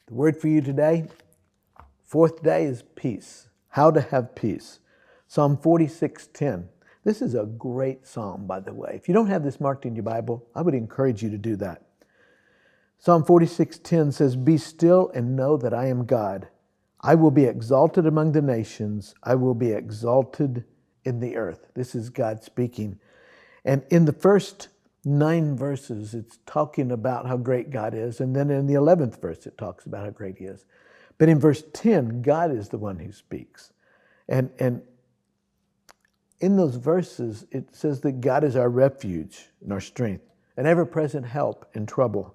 The word for you today, fourth day, is peace. How to have peace. Psalm 46:10. This is a great psalm, by the way. If you don't have this marked in your Bible, I would encourage you to do that. Psalm 46:10 says, "Be still and know that I am God. I will be exalted among the nations. I will be exalted in the earth." This is God speaking. And in the first 9 verses, it's talking about how great God is. And then in the 11th verse, it talks about how great he is. But in verse 10, God is the one who speaks. And in those verses, it says that God is our refuge and our strength, an ever-present help in trouble.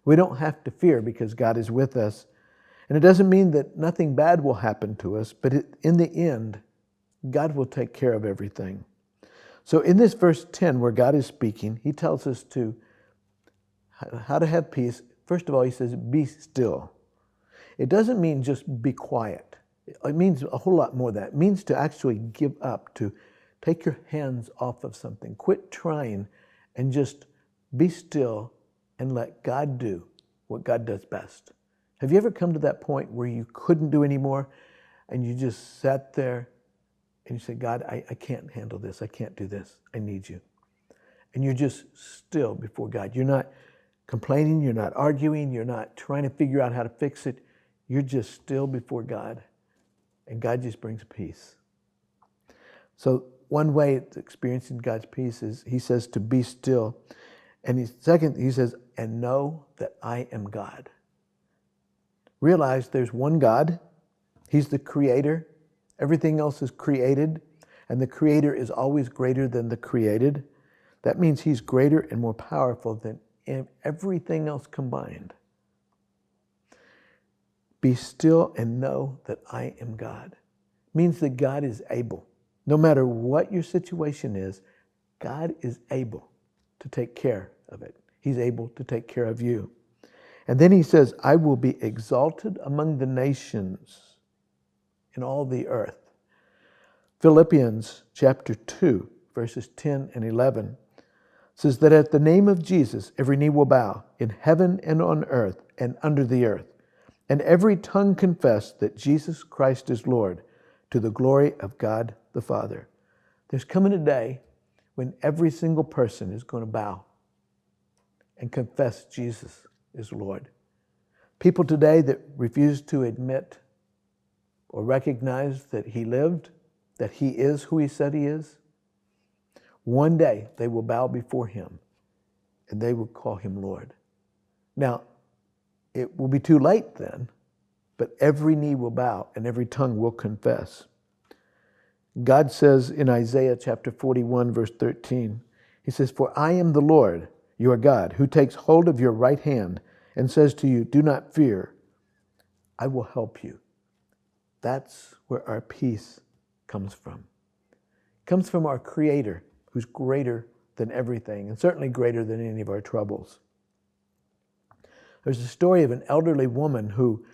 We don't have to fear because God is with us. And it doesn't mean that nothing bad will happen to us, but in the end, God will take care of everything. So in this verse 10, where God is speaking, he tells us how to have peace. First of all, he says, be still. It doesn't mean just be quiet. It means a whole lot more than that. It means to actually give up, to take your hands off of something. Quit trying and just be still and let God do what God does best. Have you ever come to that point where you couldn't do anymore and you just sat there and you said, God, I can't handle this. I can't do this. I need you. And you're just still before God. You're not complaining. You're not arguing. You're not trying to figure out how to fix it. You're just still before God. And God just brings peace. So one way it's experiencing God's peace is he says to be still. And second, he says, and know that I am God. Realize there's one God. He's the creator. Everything else is created, and the creator is always greater than the created. That means he's greater and more powerful than everything else combined. Be still and know that I am God. It means that God is able. No matter what your situation is, God is able to take care of it. He's able to take care of you. And then he says, I will be exalted among the nations in all the earth. Philippians chapter 2, verses 10 and 11 says that at the name of Jesus, every knee will bow in heaven and on earth and under the earth, and every tongue confess that Jesus Christ is Lord, to the glory of God the Father. There's coming a day when every single person is going to bow and confess Jesus is Lord. People today that refuse to admit or recognize that he lived, that he is who he said he is, one day they will bow before him and they will call him Lord. Now, it will be too late then, but every knee will bow and every tongue will confess. God says in Isaiah chapter 41, verse 13, he says, "For I am the Lord, your God, who takes hold of your right hand and says to you, do not fear, I will help you." That's where our peace comes from. It comes from our Creator, who's greater than everything, and certainly greater than any of our troubles. There's a story of an elderly woman who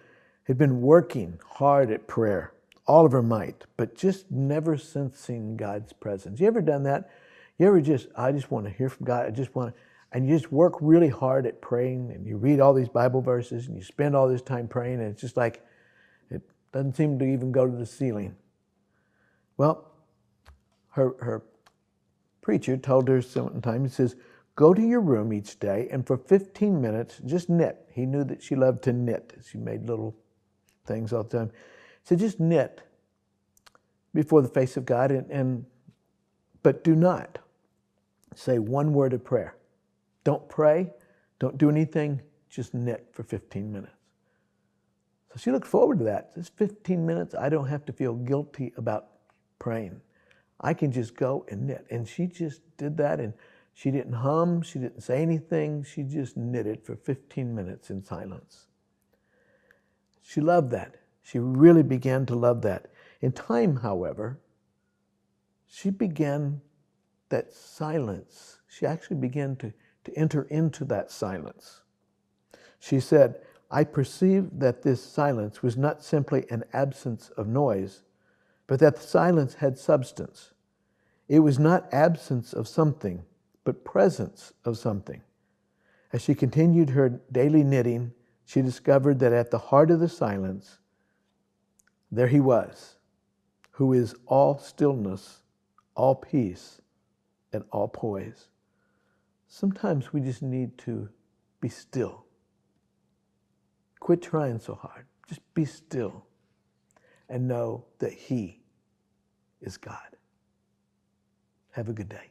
had been working hard at prayer, all of her might, but just never sensing God's presence. You ever done that? You ever I just want to hear from God. And you just work really hard at praying, and you read all these Bible verses, and you spend all this time praying, and it's just like, it doesn't seem to even go to the ceiling. Well, her preacher told her sometime, he says, go to your room each day and for 15 minutes, just knit. He knew that she loved to knit. She made little things all the time. He said, just knit before the face of God, but do not say one word of prayer. Don't pray, don't do anything, just knit for 15 minutes. So she looked forward to that. Just 15 minutes, I don't have to feel guilty about praying. I can just go and knit. And she just did that, and she didn't hum, she didn't say anything, she just knitted for 15 minutes in silence. She loved that. She really began to love that. In time, however, she began that silence. She actually began to enter into that silence. She said, I perceived that this silence was not simply an absence of noise, but that the silence had substance. It was not absence of something, but presence of something. As she continued her daily knitting, She discovered that at the heart of the silence, there he was, who is all stillness, all peace, and all poise. Sometimes we just need to be still. Quit trying so hard. Just be still and know that he is God. Have a good day.